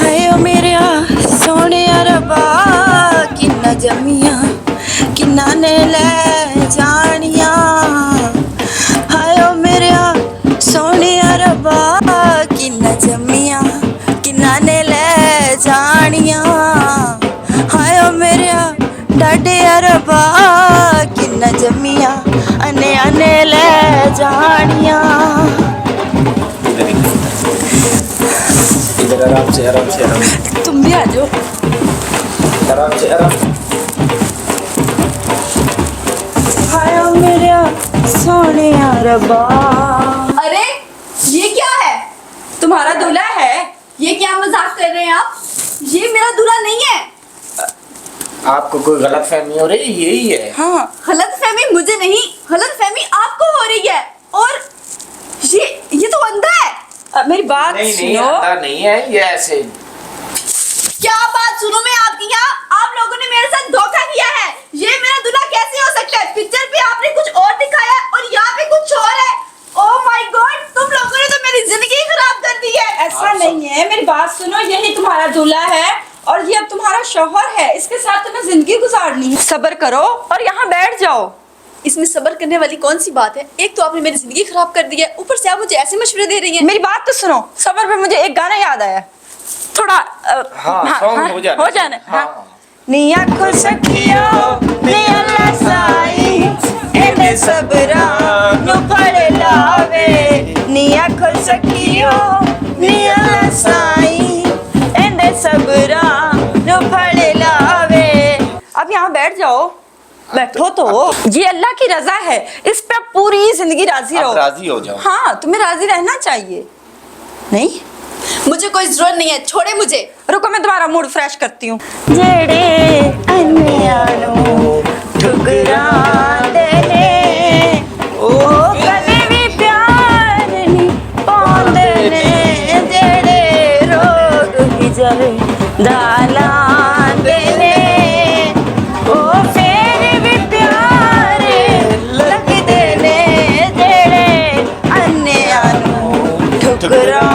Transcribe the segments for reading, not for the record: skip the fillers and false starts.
हाय ओ मेरे सोने रब्बा किन्ना जमिया किन्ना ने ले जानिया। हाय ओ मेरे सोने रब्बा किन्ना जमिया किन्ना ने ले जानिया। हाय ओ मेरे डाडे रब्बा किन्ना जमिया अने अने ले जानिया। इधर आराम से आराम से आराम से तुम भी आ जाओ। आराम से आराम से। हाय ओ मेरे सोने रब्बा। अरे ये क्या है? तुम्हारा दूल्हा है। ये क्या मजाक कर रहे हैं आप? ये मेरा दूल्हा नहीं है। आपको कोई गलत फहमी हो रही है? यही है। हाँ गलतफहमी मुझे नहीं, गलतफहमी आपको हो रही है। और ये तो अंधा है। मेरी बात नहीं नहीं सुनो। अंधा नहीं है ये ऐसे। क्या बात सुनो मैं आपकी? यहाँ आप लोगों ने मेरे साथ धोखा किया है। ये मेरा दूल्हा कैसे हो सकता है? पिक्चर पे आपने कुछ और दिखाया है और यहाँ पे कुछ और है। ओह माय गॉड, तुम लोगों ने तो मेरी जिंदगी खराब कर दी है। ऐसा नहीं है, मेरी बात सुनो। यही तुम्हारा दूल्हा है और ये अब तुम्हारा शौहर है। इसके साथ तुम्हें जिंदगी गुजारनी है। सब्र करो और यहाँ बैठ जाओ। इसमें सब्र करने वाली कौन सी बात है? एक तो आपने मेरी जिंदगी खराब कर दी है, ऊपर से आप मुझे ऐसे मशवरे दे रही हैं। मेरी बात तो सुनो। सब्र पे मुझे एक गाना याद आया। थोड़ा सॉन्ग हो जाने। हाँ। नी आँखों सखियो नी अल्लाह साई एने सबरा नु फड़ लावे। नी आँखों सखियो नी अल्लाह साई एने सबरा नु फड़ लावे। अब यहाँ बैठ जाओ। बैठो तो। ये अल्लाह की रजा है, इस पे पूरी जिंदगी राजी रहो। राजी हो जाओ। हाँ तुम्हें राजी रहना चाहिए। नहीं मुझे कोई जरूरत नहीं है, छोड़े मुझे। रुको मैं तुम्हारा मूड फ्रेश करती हूँ। जेड़े अन्यानो ठुकरा देने ओ कने भी प्यार नहीं पांदे ने। जेड़े रोग ही जले दालान देने ओ फिर भी प्यार लग देने। जेड़े अन्यानो ठुकरा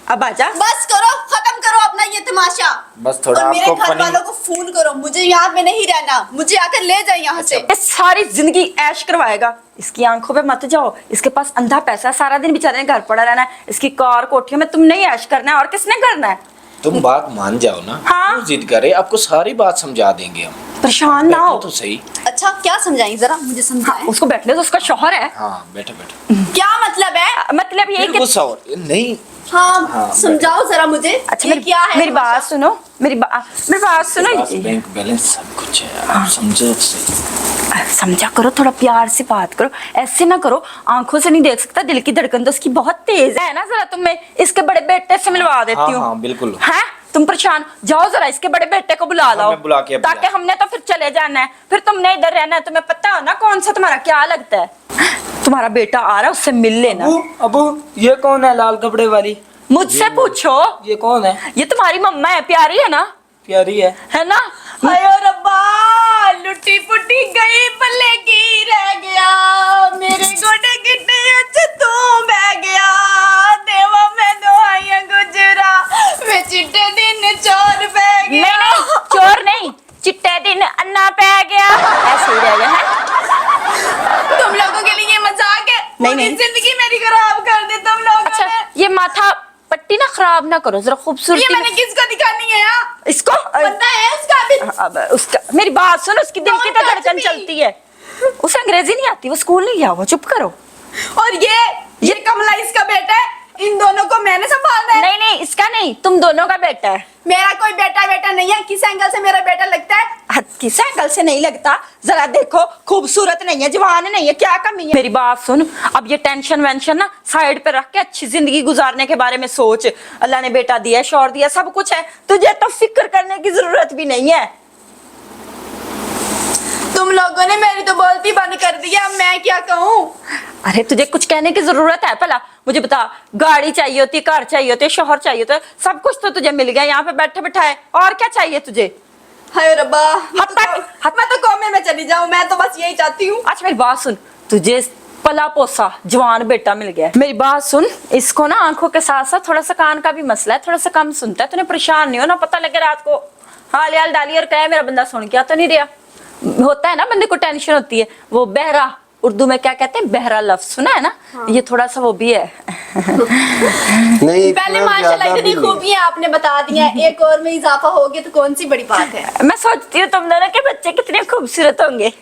अब आजा। बस करो, खत्म करो अपना ये तमाशा। बस थोड़ा और मेरे आपको घर वालों को फोन करो, मुझे यहाँ पे नहीं रहना, मुझे आकर ले जाए यहाँ से। ये सारी जिंदगी ऐश करवाएगा। इसकी आंखों पे मत जाओ। इसके पास अंधा पैसा है, सारा दिन बेचारे ने घर पड़ा रहना है। इसकी कार कोठियों में तुमने ही ऐश करना है और किसने करना है? तुम बात मान जाओ ना। हाँ। क्यों जिद करे? आपको सारी बात समझा देंगे हम। परेशान ना हो। तो सही। अच्छा क्या समझाएं, जरा मुझे समझाएं। उसको बैठने दो, उसका शौहर है। हाँ बैठो बैठो। क्या मतलब है? मतलब ये फिर कि गुस्सा हो नहीं। हाँ समझाओ जरा मुझे। अच्छा ये क्या है? मेरी बात सुनो। मेरी बात सुनो। बैंक बैलेंस सब कुछ है, आप समझो सही। समझा करो, थोड़ा प्यार से बात करो। ऐसे ना करो। आंखों से नहीं देख सकता, दिल की धड़कन तो उसकी बहुत तेज है ना। जरा तुम्हें इसके बड़े बेटे से मिलवा देती हूँ। हाँ बिल्कुल। है तुम परेशान जाओ, जरा इसके बड़े बेटे को बुला लाओ। मैं बुला के ताकि हमने तो फिर चले जाना है, फिर तुमने इधर रहना है। तुम्हें पता हो ना कौन सा तुम्हारा क्या लगता है। तुम्हारा बेटा आ रहा है, उससे मिल लेना। अबू ये कौन है लाल कपड़े वाली? मुझसे पूछो। ये कौन है? ये तुम्हारी मम्मा है, प्यारी है ना? प्यारी है ना? हाय रब्बा, लुटी पुटी गई पल्ले की रह गया। मेरे गोडे गिट्टे अच्छे तू बह गया। देवा मैं दुआइयां गुजरा, वे चिट्टे दिन चोर बह गया। नहीं चोर नहीं, चिट्टे दिन अन्ना पै गया। ऐसे ही रह गया है। तुम लोगों के लिए ये मजाक है? नहीं, पूरी नहीं। जिंदगी मेरी खराब कर दी तुम लोगों अच्छा ने। ये माथा पट्टी ना खराब ना करो, जरा ये खूबसूरती मैंने किसको दिखानी है यहाँ? इसको पता है उसका भी? अब उसका मेरी बात सुनो। उसकी दिल की तो Don't touch धड़कन me. चलती है। उसे अंग्रेजी नहीं आती, वो स्कूल नहीं गया हुआ। चुप करो। और ये कमला इसका बेटा है। इन दोनों को मैंने संभालना है। नहीं इसका नहीं, तुम दोनों का बेटा है। मेरा कोई बेटा नहीं है। किस एंगल से मेरा बेटा लगता है? किस एंगल से नहीं लगता? जरा देखो, खूबसूरत नहीं है, जवान नहीं है, क्या कमी है? मेरी बात सुन। अब ये टेंशन वेंशन ना साइड पे रख के अच्छी जिंदगी गुजारने के बारे में सोच। अल्लाह ने बेटा दिया, शौहर दिया, सब कुछ है। तुझे तो फिक्र करने की जरूरत भी नहीं है। तुम लोगों ने मेरी तो बोलती बंद कर दी है, अब मैं क्या कहूँ? अरे तुझे कुछ कहने की जरूरत है? भला मुझे बता, गाड़ी चाहिए होती है, कार चाहिए होती है, शौहर चाहिए होता है, सब कुछ तो तुझे मिल गया यहाँ पे बैठे बिठाए। और क्या चाहिए तुझे? हाय रब्बा, मैं मैं तो कौमे में चली जाऊं। मैं तो बस यही चाहती हूँ। अच्छा मेरी बात सुन, तुझे पला पोसा जवान बेटा मिल गया। मेरी बात सुन, इसको ना आंखों के साथ साथ थोड़ा सा कान का भी मसला है, थोड़ा सा कम सुनता है। तूने परेशान नहीं हो ना, पता लगे रात को हाल हाल डाली और कहे मेरा बंदा सुन क्या तो नहीं रहा। होता है ना बंदे को टेंशन होती है। वो बहरा, उर्दू में क्या कहते हैं, बहरा लफ्ज सुना है ना। हाँ। ये थोड़ा सा वो भी है। नहीं पहले माशाल्लाह इतनी खूबियां आपने बता दी हैं, एक और में इजाफा हो गया तो कौन सी बड़ी बात है। मैं सोचती हूँ तुम दोनों के बच्चे कितने खूबसूरत होंगे।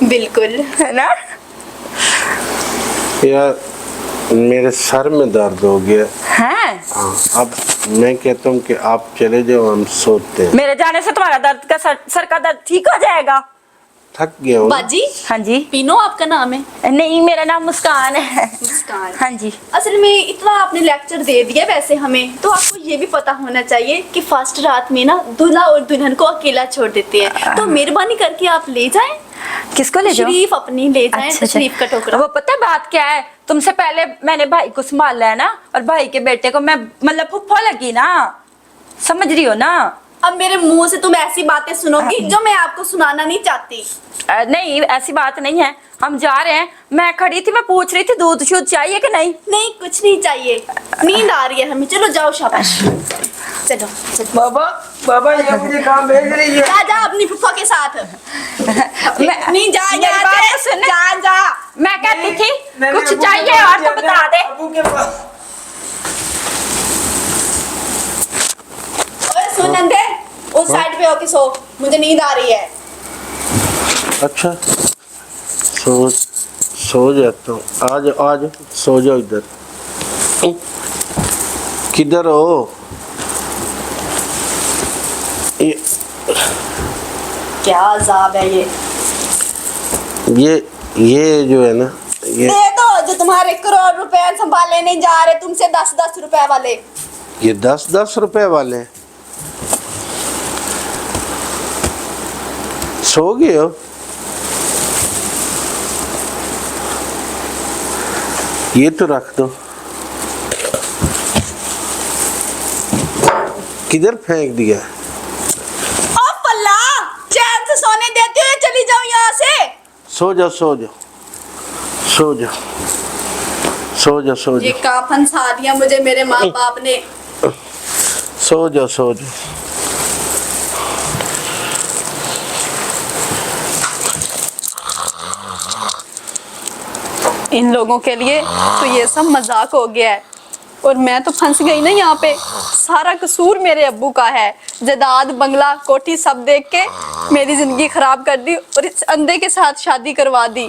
बिल्कुल, है ना। यार मेरे सर में दर्द हो गया। हैं? हाँ, अब मैं कहता हूँ कि आप चले जाओ, हम सोते हैं। मेरे जाने से तुम्हारा दर्द का सर का दर्द ठीक हो जाएगा। थक गया हूँ। बाजी। हाँ जी। पीनो आपका नाम है? नहीं, मेरा नाम मुस्कान है। मुस्कान। हाँ जी। असल में इतना आपने लेक्चर दे दिया वैसे हमें, तो आपको ये भी पता होना चाहिए कि फर्स्ट रात में ना दूल्हा और दुल्हन को अकेला छोड़ देते हैं, तो मेहरबानी करके आप ले जाएं। किसको ले जाओ? शरीफ अपनी ले जाएं। अच्छा, शरीफ का टोकरा। वो पता है बात क्या है, तुमसे पहले मैंने भाई को संभाला है ना, और भाई के बेटे को मैं मतलब फुफ्फा लगी ना, समझ रही हो ना। अब मेरे मुंह से तुम ऐसी बातें सुनोगी जो मैं आपको सुनाना नहीं चाहती। नहीं ऐसी बात नहीं है, हम जा रहे हैं। मैं खड़ी थी, मैं पूछ रही थी दूध शूध चाहिए कि नहीं। नहीं कुछ नहीं चाहिए, नींद आ रही है हमें। चलो जाओ शाबाश, चलो चलो। बाबा बाबा ये मुझे काम भेज रही है। जा अपनी फुफा के साथ। नहीं जा मेरी बात तो सुन। जा। मैं कहती थी कुछ चाहिए और तो बता दे। अबू के पास। ओए सुन अंधे, उस साइड पे होके सो, मुझे नींद आ रही है। अच्छा, सो जाता हूँ। आज सो जाओ इधर। किधर हो? क्या अजाब है ये जो है ना, ये दे दो जो तुम्हारे करोड़ रुपए संभाले नहीं जा रहे, तुमसे 10-10 रुपए वाले। ये 10-10 रुपए वाले हैं। सो गए हो? ये तो रख दो। किधर फेंक दिया? ओ पल्ला, चैन से सोने देते हुए चली जाओ यहाँ से। सो जाओ, सो जाओ, सो जाओ, सो जाओ, सो ये जाओ, का फंसा दिया मुझे मेरे माँ बाप ने। सो जाओ, सो जाओ। इन लोगों के लिए तो ये सब मजाक हो गया है, और मैं तो फंस गई ना यहाँ पे। सारा कसूर मेरे अब्बू का है। जायदाद, बंगला, कोठी सब देख के मेरी जिंदगी खराब कर दी और इस अंधे के साथ शादी करवा दी।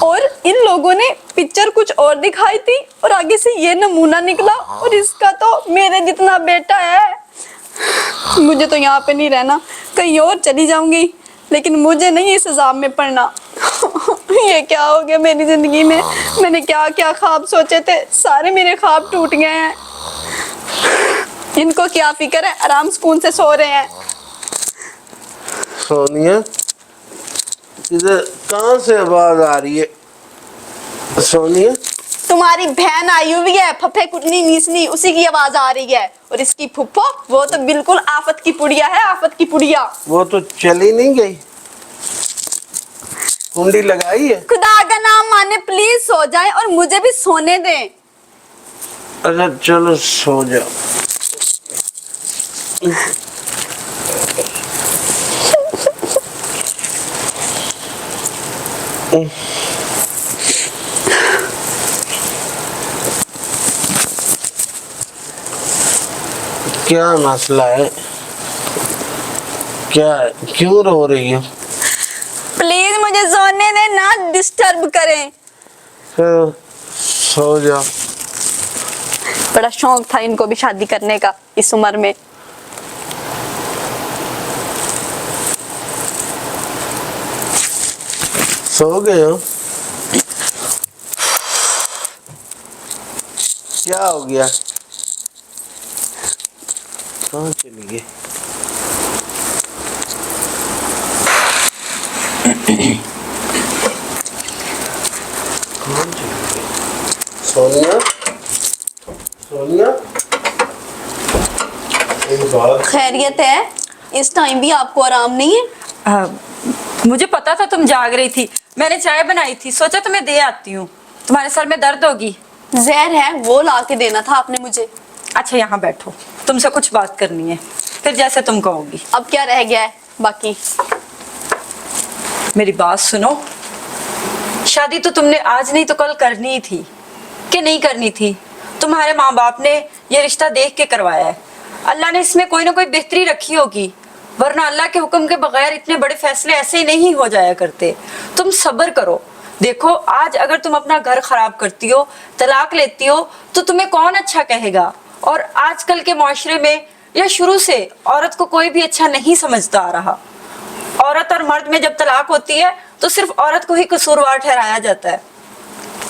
और इन लोगों ने पिक्चर कुछ और दिखाई थी और आगे से ये नमूना निकला, और इसका तो मेरे जितना बेटा है। मुझे तो यहाँ पे नहीं रहना, कहीं और चली जाऊंगी, लेकिन मुझे नहीं इस अजाब में पड़ना। ये क्या हो गया मेरी जिंदगी में? मैंने क्या क्या ख्वाब सोचे थे, सारे मेरे ख्वाब टूट गए हैं। इनको क्या फिक्र है, आराम सुकून से सो रहे हैं। सोनिया, इधर कहाँ से आवाज आ रही है? सोनिया, तुम्हारी बहन आई हुई है, फफे कुटनी नीसनी, उसी की आवाज आ रही है। और इसकी फुफ्फो, वो तो बिल्कुल आफत की पुड़िया है, आफत की पुड़िया। वो तो चली नहीं गई, कुंडी लगाई है। खुदा का नाम माने प्लीज सो जाएं और मुझे भी सोने दें। अच्छा चलो सो जाओ। क्या मसला है? क्या, क्यों रो रही हो? प्लीज मुझे सोने दें, ना डिस्टर्ब करें। फिर सो जाओ। बड़ा शौक था इनको भी शादी करने का इस उम्र में। सो गए हो? क्या हो गया? कहाँ चली गई? सोनिया, सोनिया, खैरियत है? इस टाइम भी आपको आराम नहीं है? मुझे पता था तुम जाग रही थी, मैंने चाय बनाई थी, सोचा तुम्हें दे आती हूँ, तुम्हारे सर में दर्द होगी। जहर है वो ला के देना था आपने मुझे। अच्छा यहाँ बैठो, तुमसे कुछ बात करनी है, फिर जैसे तुम कहोगी। अब क्या रह गया है बाकी? मेरी बात सुनो, शादी तो तुमने आज नहीं तो कल करनी ही थी कि नहीं करनी थी। तुम्हारे माँ बाप ने ये रिश्ता देख के करवाया है, अल्लाह ने इसमें कोई ना कोई बेहतरी रखी होगी, वरना अल्लाह के हुक्म के बगैर इतने बड़े फैसले ऐसे ही नहीं हो जाया करते। तुम सब्र करो। देखो आज अगर तुम अपना घर खराब करती हो, तलाक लेती हो, तो तुम्हें कौन अच्छा कहेगा। और आजकल के माशरे में या शुरू से औरत को कोई भी अच्छा नहीं समझता आ रहा। औरत और मर्द में जब तलाक होती है तो सिर्फ औरत को ही कसूरवार ठहराया जाता है।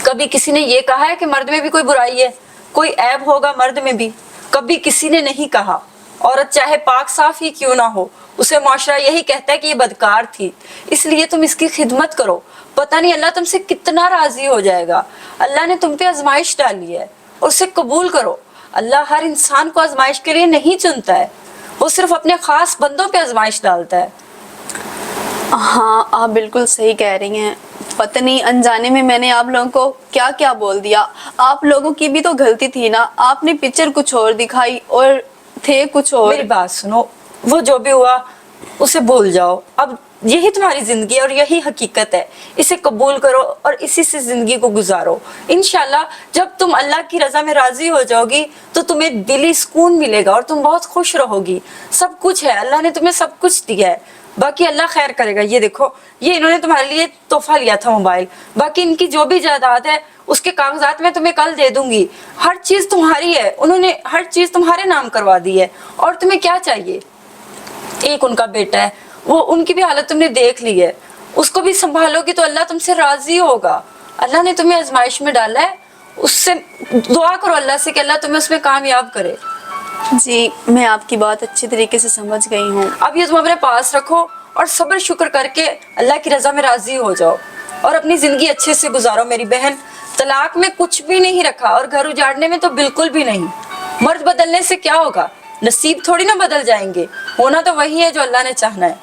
कभी किसी ने ये कहा है कि मर्द में भी कोई बुराई है, कोई ऐब होगा मर्द में भी? कभी किसी ने नहीं कहा। औरत चाहे पाक साफ ही क्यों ना हो, उसे माशरा यही कहता है कि ये बदकार थी। इसलिए तुम इसकी खिदमत करो, पता नहीं अल्लाह तुमसे कितना राजी हो जाएगा। अल्लाह ने तुम पे आजमाइश डाली है और उसे कबूल करो। अल्लाह हर इंसान को आजमाइश के लिए नहीं चुनता है, वो सिर्फ अपने खास बंदों पे आजमाइश डालता है। हाँ आप बिल्कुल सही कह रही हैं। पता नहीं अनजाने में मैंने आप लोगों को क्या क्या बोल दिया। आप लोगों की भी तो गलती थी ना, आपने पिक्चर कुछ और दिखाई और थे कुछ और। मेरी बात सुनो, वो जो भी हुआ उसे भूल जाओ। अब यही तुम्हारी जिंदगी है और यही हकीकत है, इसे कबूल करो और इसी से जिंदगी को गुजारो। इंशाल्लाह जब तुम अल्लाह की रजा में राजी हो जाओगी तो तुम्हें दिली सुकून मिलेगा और तुम बहुत खुश रहोगी। सब कुछ है, अल्लाह ने तुम्हें सब कुछ दिया है, बाकी अल्लाह खैर करेगा। ये देखो, ये इन्होंने तुम्हारे लिए तोहफा लिया था मोबाइल, बाकी इनकी जो भी जायदाद है उसके कागजात मैं तुम्हें कल दे दूंगी। हर चीज तुम्हारी है, उन्होंने हर चीज तुम्हारे नाम करवा दी है। और तुम्हें क्या चाहिए? एक उनका बेटा है, वो उनकी भी हालत तुमने देख ली है, उसको भी संभालोगी तो अल्लाह तुमसे राजी होगा। अल्लाह ने तुम्हें आजमाइश में डाला है, उससे दुआ करो अल्लाह से कि अल्लाह तुम्हें उसमें कामयाब करे। जी मैं आपकी बात अच्छी तरीके से समझ गई हूँ। अब ये तुम अपने पास रखो और सब्र शुक्र करके अल्लाह की रजा में राजी हो जाओ और अपनी जिंदगी अच्छे से गुजारो। मेरी बहन, तलाक में कुछ भी नहीं रखा और घर उजाड़ने में तो बिल्कुल भी नहीं। मर्द बदलने से क्या होगा, नसीब थोड़ी ना बदल जाएंगे, होना तो वही है जो अल्लाह ने चाहना है।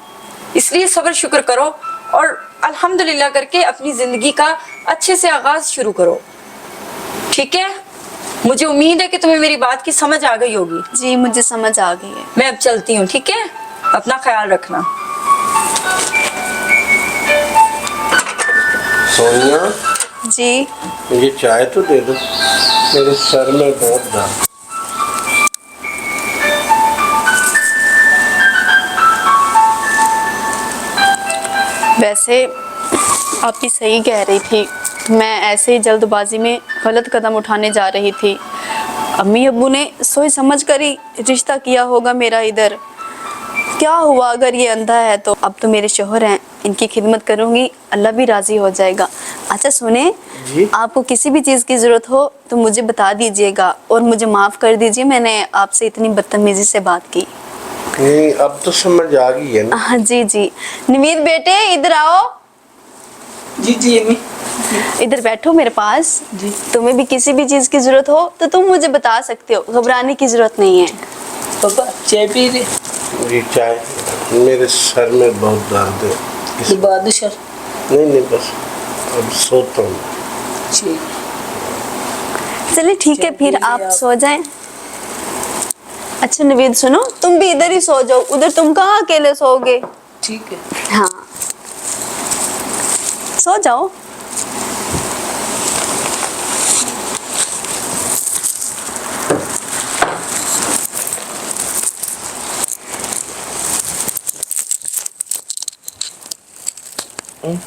इसलिए सब्र शुक्र करो और अल्हम्दुलिल्लाह करके अपनी जिंदगी का अच्छे से आगाज शुरू करो। ठीक है? मुझे उम्मीद है कि तुम्हें मेरी बात की समझ आ गई होगी। जी मुझे समझ आ गई है। मैं अब चलती हूँ, ठीक है? अपना ख्याल रखना। सोनिया जी मुझे चाय तो दे दो, मेरे सर में बहुत दर्द। वैसे आप भी सही कह रही थी, मैं ऐसे ही जल्दबाजी में गलत कदम उठाने जा रही थी। अम्मी अब्बू ने सोच समझ कर ही रिश्ता किया होगा मेरा इधर। क्या हुआ अगर ये अंधा है तो? अब तो मेरे शोहर हैं, इनकी खिदमत करूंगी, अल्लाह भी राजी हो जाएगा। अच्छा सुने जी? आपको किसी भी चीज़ की ज़रूरत हो तो मुझे बता दीजिएगा और मुझे माफ़ कर दीजिए, मैंने आपसे इतनी बदतमीज़ी से बात की। नहीं अब तो समझ आ गई है ना। हाँ जी जी। निमीत बेटे इधर आओ। जी जी अम्मी। इधर बैठो मेरे पास। जी। तुम्हें भी किसी भी चीज़ की ज़रूरत हो तो तुम मुझे बता सकते हो, घबराने की ज़रूरत नहीं है। पापा चाय पी रहे? जी चाय, मेरे सर में बहुत दर्द है। ये बादशाह। नहीं बस अब सोता हूँ। ठीक। चलिए ठीक है, फिर आप सो जाएं। अच्छा नवीद सुनो, तुम भी इधर ही सो जाओ, उधर तुम कहाँ अकेले सोओगे? ठीक है। हाँ सो जाओ। हम्म।